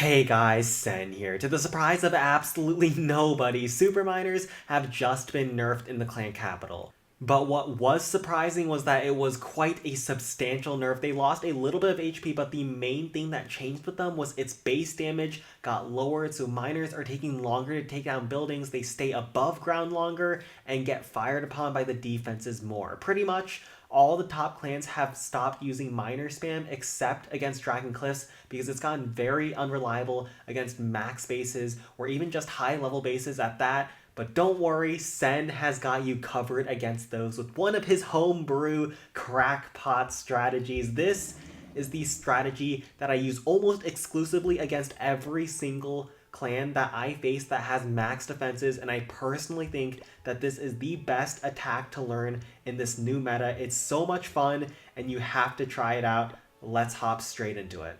Hey guys, Sen here. To the surprise of absolutely nobody, super miners have just been nerfed in the clan capital. But what was surprising was that it was quite a substantial nerf. They lost a little bit of HP, but the main thing that changed with them was its base damage got lowered, so miners are taking longer to take down buildings, they stay above ground longer, and get fired upon by the defenses more. Pretty much, all the top clans have stopped using miner spam except against Dragon Cliffs because it's gotten very unreliable against max bases or even just high level bases at that. But don't worry, Sen has got you covered against those with one of his homebrew crackpot strategies. This is the strategy that I use almost exclusively against every single clan that I face that has max defenses, and I personally think that this is the best attack to learn in this new meta. It's so much fun, and you have to try it out. Let's hop straight into it.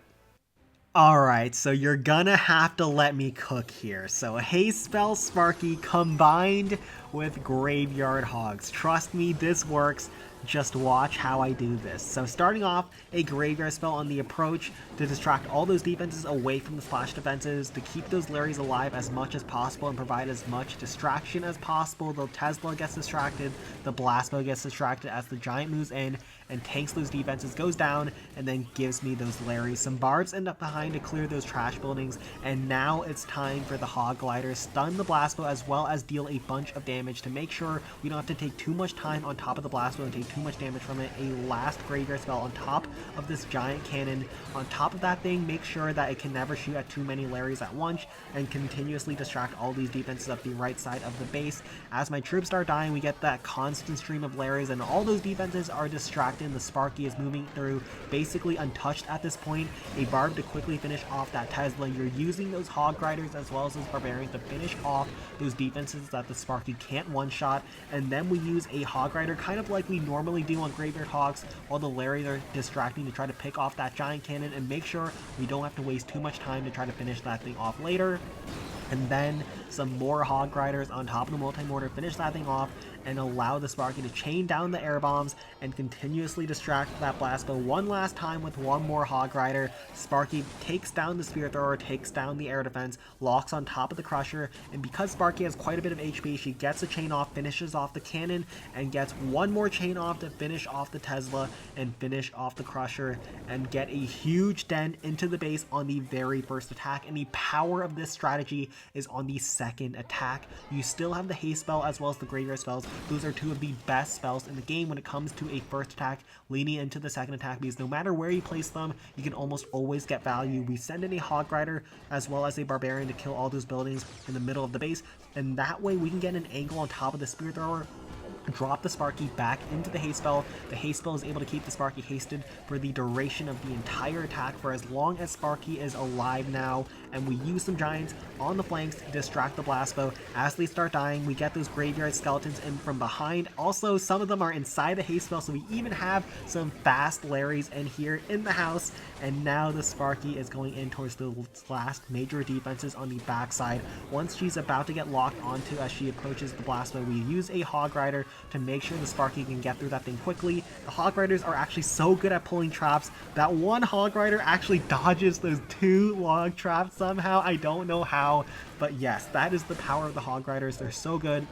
Alright, so you're gonna have to let me cook here. So Haste spell Sparky combined with Graveyard Hogs. Trust me, this works. Just watch how I do this. So starting off, a Graveyard spell on the approach to distract all those defenses away from the splash defenses, to keep those Larrys alive as much as possible and provide as much distraction as possible. The Tesla gets distracted, the Blastbow gets distracted as the Giant moves in and tanks those defenses, goes down, and then gives me those Larrys. Some Barbs end up behind to clear those trash buildings, and now it's time for the Hog Glider. Stun the Blastbow as well as deal a bunch of damage to make sure we don't have to take too much time on top of the Blastbow and take too much damage from it. A last Graveyard spell on top of this Giant Cannon. On top of that thing, make sure that it can never shoot at too many Larrys at once and continuously distract all these defenses up the right side of the base. As my troops start dying, we get that constant stream of Larrys, and all those defenses are distracted. The Sparky is moving through basically untouched at this point. A Barb to quickly finish off that Tesla. You're using those Hog Riders as well as those Barbarians to finish off those defenses that the Sparky can't one-shot, and then we use a Hog Rider kind of like we normally do on Graveyard Hogs while the Larrys are distracting to try to pick off that Giant Cannon and make sure we don't have to waste too much time to try to finish that thing off later. And then some more Hog Riders on top of the multi-mortar, finish that thing off, and allow the Sparky to chain down the air bombs and continuously distract that Blastbow one last time with one more Hog Rider. Sparky takes down the Spear Thrower, takes down the air defense, locks on top of the Crusher, and because Sparky has quite a bit of HP, she gets a chain off, finishes off the cannon, and gets one more chain off to finish off the Tesla and finish off the Crusher and get a huge dent into the base on the very first attack. And the power of this strategy is on the second attack. You still have the Haste spell as well as the Graveyard spells. Those are two of the best spells in the game when it comes to a first attack leading into the second attack, because no matter where you place them, you can almost always get value. We send in a Hog Rider as well as a Barbarian to kill all those buildings in the middle of the base, and that way we can get an angle on top of the Spear Thrower, drop the Sparky back into the Haste spell. The Haste spell is able to keep the Sparky hasted for the duration of the entire attack for as long as Sparky is alive now, and we use some Giants on the flanks to distract the Blastbow. As they start dying, we get those Graveyard Skeletons in from behind. Also, some of them are inside the Haste spell, so we even have some fast Larrys in here in the house, and now the Sparky is going in towards the last major defenses on the backside. Once she's about to get locked onto as she approaches the Blastbow, we use a Hog Rider to make sure the Sparky can get through that thing quickly. The Hog Riders are actually so good at pulling traps. That one Hog Rider actually dodges those two log traps somehow. I don't know how, but yes, that is the power of the Hog Riders. They're so good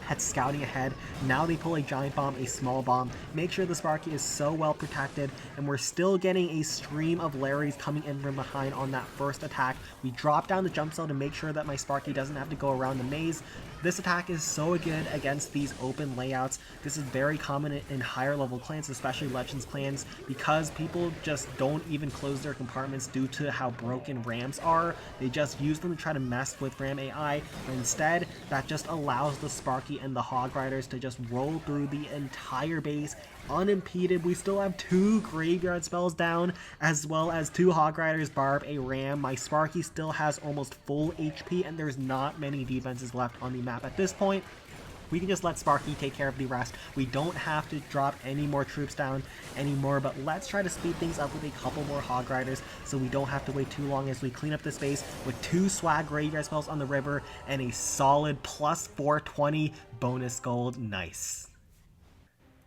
at scouting ahead. Now they pull a giant bomb, a small bomb, make sure the Sparky is so well protected, and we're still getting a stream of Larrys coming in from behind on that first attack. We drop down the jump cell to make sure that my Sparky doesn't have to go around the maze. This attack is so good against these open layouts. This is very common in higher level clans, especially Legends clans, because people just don't even close their compartments due to how broken Rams are. They just use them to try to mess with Ram AI, but instead that just allows the Sparky and the Hog Riders to just roll through the entire base unimpeded. We still have two Graveyard spells down as well as two Hog Riders, Barb, a Ram. My Sparky still has almost full HP, and there's not many defenses left on the map at this point. We can just let Sparky take care of the rest. We don't have to drop any more troops down anymore, but let's try to speed things up with a couple more Hog Riders so we don't have to wait too long as we clean up the space with two swag Graveyard spells on the river and a solid plus 420 bonus gold. Nice.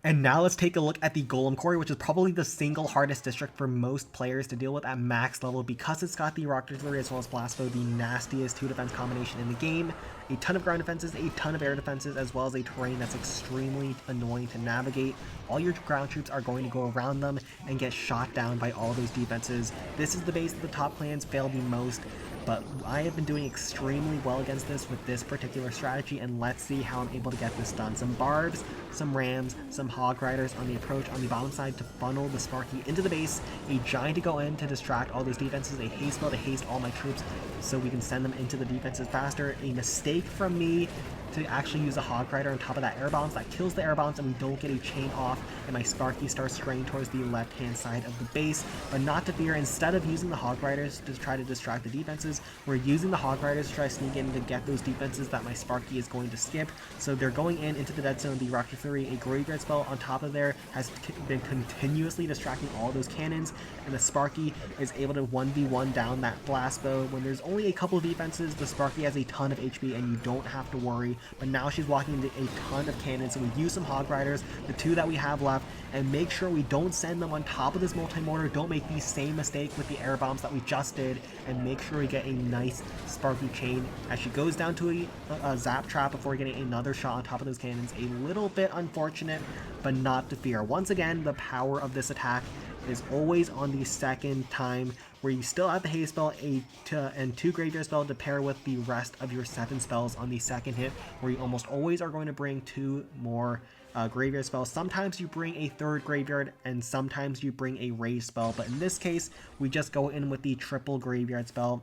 And now let's take a look at the Golem Quarry, which is probably the single hardest district for most players to deal with at max level because it's got the Rocket Artillery as well as Blast Bow, the nastiest 2 defense combination in the game. A ton of ground defenses, a ton of air defenses, as well as a terrain that's extremely annoying to navigate. All your ground troops are going to go around them and get shot down by all those defenses. This is the base that the top clans fail the most, but I have been doing extremely well against this with this particular strategy, and let's see how I'm able to get this done. Some barbs, some rams, some hog riders on the approach on the bottom side to funnel the Sparky into the base, a giant to go in to distract all those defenses, a haste spell to haste all my troops so we can send them into the defenses faster. A mistake from me to actually use a hog rider on top of that air bounce that kills the air bounce, and we don't get a chain off, and my Sparky starts straying towards the left hand side of the base. But not to fear, instead of using the hog riders to try to distract the defenses, we're using the hog riders to try to sneak in to get those defenses that my Sparky is going to skip. So they're going in into the dead zone. The Rocket Fury, a graveyard spell on top of there, has been continuously distracting all those cannons, and the Sparky is able to 1v1 down that blast bow. When there's only a couple of defenses, the Sparky has a ton of HP and you don't have to worry. But now she's walking into a ton of cannons, so we use some hog riders, the 2 that we have left, and make sure we don't send them on top of this multi-mortar. Don't make the same mistake with the air bombs that we just did, and make sure we get a nice Sparky chain as she goes down to a zap trap before getting another shot on top of those cannons. A little bit unfortunate, but not to fear. Once again, the power of this attack is always on the second time, where you still have the haste spell and 2 graveyard spell to pair with the rest of your 7 spells on the second hit, where you almost always are going to bring 2 more graveyard spells. Sometimes you bring a 3rd graveyard and sometimes you bring a raise spell, but in this case we just go in with the triple graveyard spell.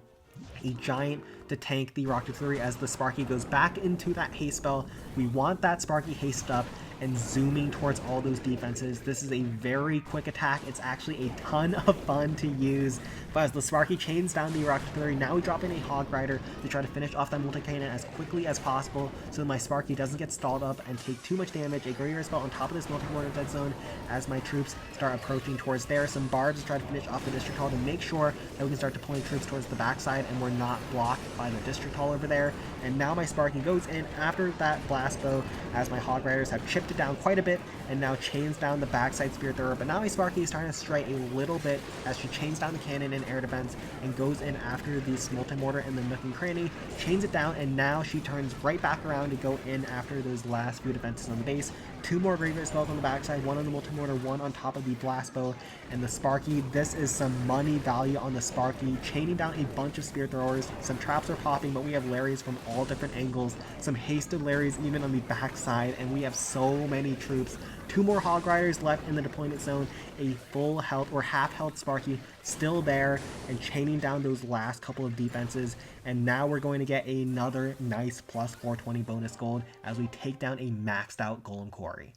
A giant to tank the Rocket Fury as the Sparky goes back into that haste spell. We want that Sparky haste up and zooming towards all those defenses. This is a very quick attack. It's actually a ton of fun to use. But as the Sparky chains down the Rocket Fury, now we drop in a Hog Rider to try to finish off that multi-cannon as quickly as possible so my Sparky doesn't get stalled up and take too much damage. A graveyard spell on top of this multi-mortar dead zone as my troops start approaching towards there. Some barbs to try to finish off the district hall to make sure that we can start deploying troops towards the backside and we're not blocked by the district hall over there. And now my Sparky goes in after that blast bow as my Hog Riders have chipped it down quite a bit and now chains down the backside Spirit Thrower. But now my Sparky is starting to stray a little bit as she chains down the cannon and air defense and goes in after this multi-mortar in the nook and cranny, chains it down, and now she turns right back around to go in after those last few defenses on the base. 2 more graveyard spells on the backside, 1 on the multi-mortar, 1 on top of the blast bow, and the Sparky. This is some money value on the Sparky, chaining down a bunch of Spirit Throwers. Some traps are popping, but we have Larrys from all different angles, some hasted Larrys even on the backside, and we have so many troops. 2 more Hog Riders left in the deployment zone, a full health or half health Sparky still there and chaining down those last couple of defenses. And now we're going to get another nice plus 420 bonus gold as we take down a maxed out Golem Quarry.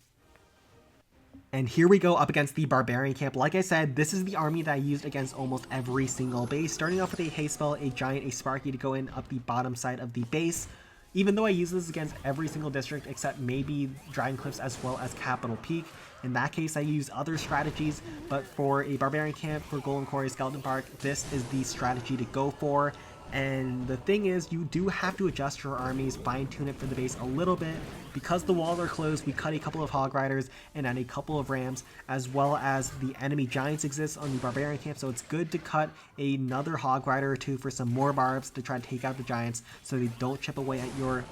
And here we go up against the Barbarian camp. Like I said, this is the army that I used against almost every single base, starting off with a haste spell, a giant, a Sparky to go in up the bottom side of the base. Even though I use this against every single district except maybe Dragon Cliffs as well as Capital Peak. In that case, I use other strategies, but for a Barbarian camp, for Golem Quarry, Skeleton Park, this is the strategy to go for. And the thing is, you do have to adjust your armies, fine-tune it for the base a little bit. Because the walls are closed, we cut a couple of Hog Riders and add a couple of Rams, as well as the enemy Giants exist on the Barbarian camp, so it's good to cut another Hog Rider or 2 for some more Barbs to try to take out the Giants so they don't chip away at your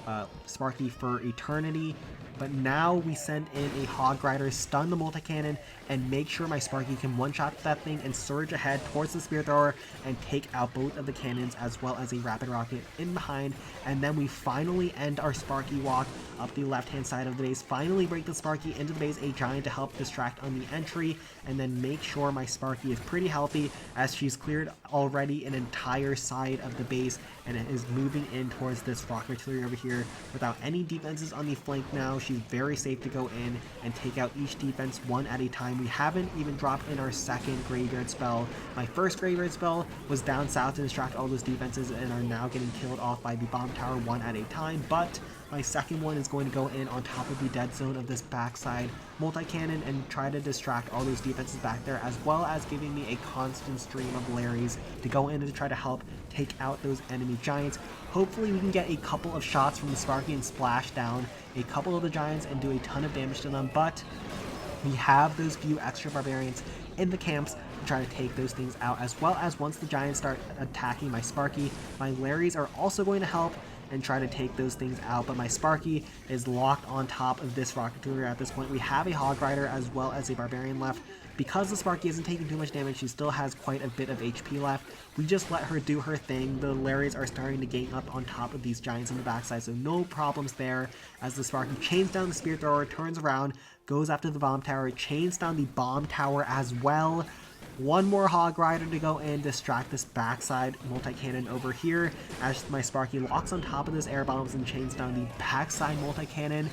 Sparky for eternity. But now we send in a Hog Rider, stun the multi-cannon, and make sure my Sparky can one-shot that thing and surge ahead towards the Spirit Thrower and take out both of the cannons as well as a Rapid Rocket in behind. And then we finally end our Sparky walk up the left-hand side of the base, finally break the Sparky into the base, a giant to help distract on the entry, and then make sure my Sparky is pretty healthy as she's cleared already an entire side of the base and it is moving in towards this Rocket Artillery over here without any defenses on the flank now. She's very safe to go in and take out each defense one at a time. We haven't even dropped in our second graveyard spell. My first graveyard spell was down south to distract all those defenses and are now getting killed off by the bomb tower one at a time, but my second one is going to go in on top of the dead zone of this backside multi-cannon and try to distract all those defenses back there, as well as giving me a constant stream of Larrys to go in and to try to help take out those enemy Giants. Hopefully we can get a couple of shots from the Sparky and splash down a couple of the Giants and do a ton of damage to them, but we have those few extra barbarians in the camps to try to take those things out, as well as once the giants start attacking my Sparky, my Larrys are also going to help and try to take those things out, but my Sparky is locked on top of this rocket artillery at this point. We have a Hog Rider as well as a Barbarian left. Because the Sparky isn't taking too much damage, she still has quite a bit of HP left. We just let her do her thing. The Larrys are starting to gain up on top of these giants on the backside, so no problems there. As the Sparky chains down the Spear Thrower, turns around, goes after the Bomb Tower, chains down the Bomb Tower as well. One more Hog Rider to go in, distract this backside multi-cannon over here as my Sparky locks on top of this air bombs and chains down the backside multi-cannon.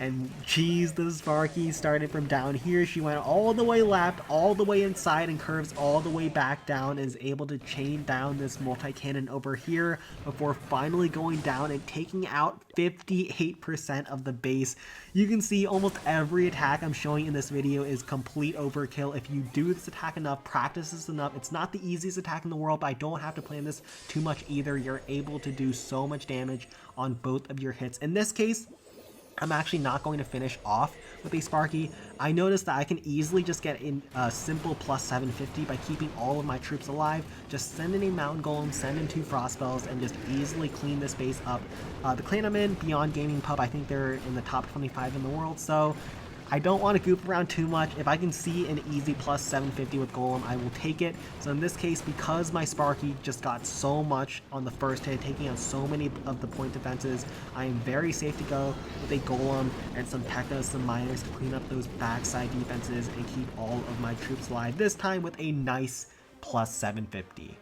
And geez, the Sparky started from down here. She went all the way left, all the way inside, and curves all the way back down, and is able to chain down this multi-cannon over here before finally going down and taking out 58% of the base. You can see almost every attack I'm showing in this video is complete overkill. If you do this attack enough, practice this enough, it's not the easiest attack in the world, but I don't have to plan this too much either. You're able to do so much damage on both of your hits. In this case, I'm actually not going to finish off with a Sparky. I noticed that I can easily just get in a simple plus 750 by keeping all of my troops alive. Just send in a Mountain Golem, send in 2 Frost Spells, and just easily clean this base up. The clan I'm in, Beyond Gaming Pub, I think they're in the top 25 in the world, so I don't want to goof around too much. If I can see an easy plus 750 with Golem, I will take it. So in this case, because my Sparky just got so much on the first hit, taking out so many of the point defenses, I am very safe to go with a Golem and some Technos, some Miners to clean up those backside defenses and keep all of my troops alive, this time with a nice plus 750.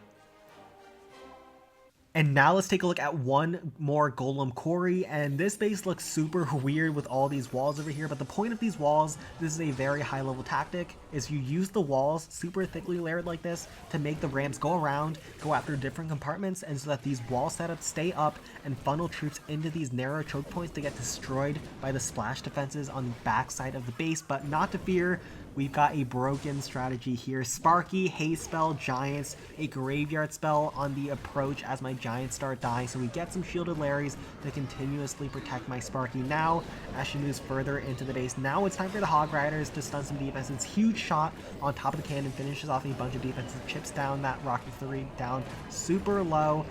And now let's take a look at one more Golem Quarry, and this base looks super weird with all these walls over here, but the point of these walls, this is a very high level tactic, is you use the walls super thickly layered like this to make the ramps go around, go after different compartments, and so that these wall setups stay up and funnel troops into these narrow choke points to get destroyed by the splash defenses on the backside of the base. But not to fear, we've got a broken strategy here. Sparky, Haste spell, Giants, a Graveyard spell on the approach as my Giants start dying, so we get some shielded Larrys to continuously protect my Sparky now as she moves further into the base. Now it's time for the Hog Riders to stun some defenses. Huge shot on top of the cannon, finishes off a bunch of defenses, chips down that rocket 3 down super low,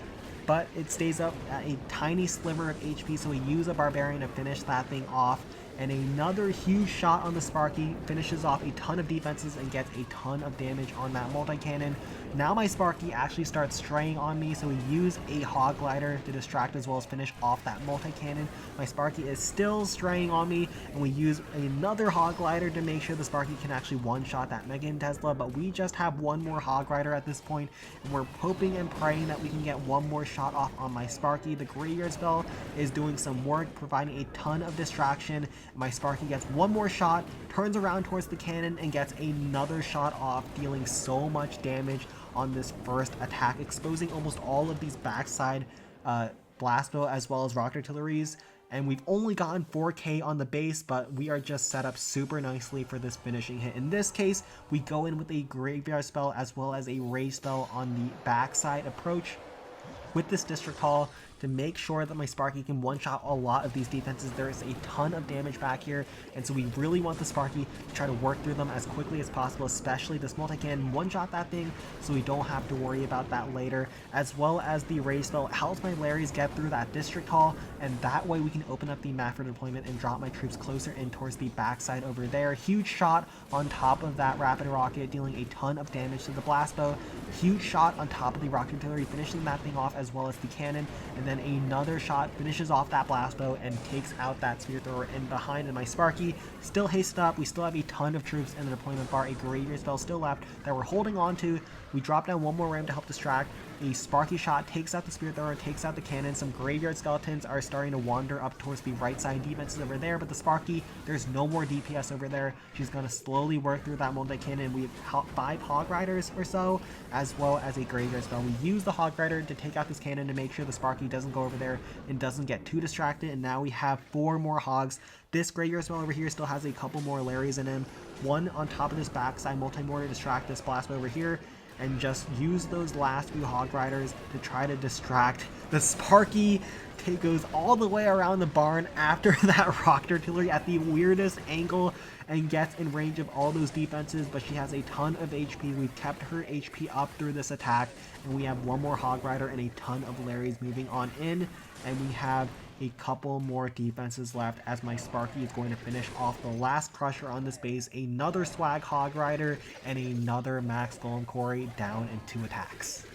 but it stays up at a tiny sliver of HP, so we use a Barbarian to finish that thing off. And another huge shot on the Sparky finishes off a ton of defenses and gets a ton of damage on that multi-cannon. Now my Sparky actually starts straying on me, so we use a Hog Glider to distract as well as finish off that multi-cannon. My Sparky is still straying on me, and we use another Hog Glider to make sure the Sparky can actually one-shot that Mega Tesla, but we just have one more Hog Rider at this point, and we're hoping and praying that we can get one more shot off on my Sparky. The Graveyard spell is doing some work, providing a ton of distraction. My Sparky gets one more shot, turns around towards the cannon, and gets another shot off, dealing so much damage on this first attack, exposing almost all of these backside blast bow as well as rocket artilleries. And we've only gotten 4k on the base, but we are just set up super nicely for this finishing hit. In this case, we go in with a Graveyard spell as well as a Rage spell on the backside approach with this District Hall to make sure that my Sparky can one-shot a lot of these defenses. There is a ton of damage back here, and so we really want the Sparky to try to work through them as quickly as possible, especially this multi-cannon one-shot that thing so we don't have to worry about that later, as well as the Rage spell helps my Larrys get through that District Hall, and that way we can open up the map for deployment and drop my troops closer in towards the backside over there. Huge shot on top of that Rapid Rocket, dealing a ton of damage to the blast bow. Huge shot on top of the rocket artillery, finishing that thing off as well as the cannon, and then another shot finishes off that blast bow and takes out that spear thrower in behind. And my Sparky still hasted up. We still have a ton of troops in the deployment bar, a Graveyard spell still left that we're holding on to. We drop down one more ram to help distract. A Sparky shot takes out the spear thrower, takes out the cannon. Some Graveyard skeletons are starting to wander up towards the right side defenses over there, but the Sparky, there's no more DPS over there. She's going to slowly work through that multi-cannon. We have 5 Hog Riders or so, as well as a Graveyard spell. We use the Hog Rider to take out this cannon to make sure the Sparky doesn't go over there and doesn't get too distracted, and now we have 4 more Hogs. This Graveyard spell over here still has a couple more Larrys in him. One on top of this backside multi-mortar to distract this blast bow over here. and just use those last few Hog Riders to try to distract. The Sparky goes all the way around the barn after that rocket artillery at the weirdest angle and gets in range of all those defenses, but she has a ton of HP. We've kept her HP up through this attack, and we have one more Hog Rider and a ton of Larrys moving on in, and we have a couple more defenses left as my Sparky is going to finish off the last crusher on this base, another Swag Hog Rider, and another Max Golem Quarry down in 2 attacks.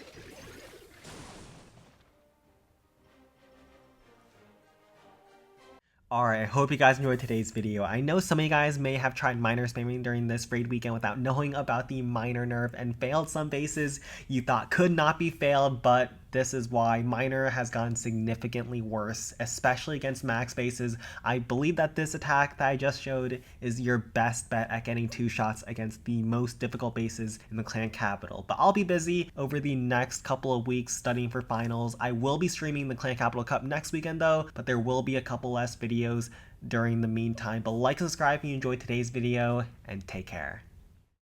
Alright, I hope you guys enjoyed today's video. I know some of you guys may have tried miner spamming during this raid weekend without knowing about the miner nerf and failed some bases you thought could not be failed, but this is why miner has gotten significantly worse, especially against max bases. I believe that this attack that I just showed is your best bet at getting 2 shots against the most difficult bases in the clan capital. But I'll be busy over the next couple of weeks studying for finals. I will be streaming the Clan Capital Cup next weekend though, but there will be a couple less videos during the meantime. But like and subscribe if you enjoyed today's video, and take care.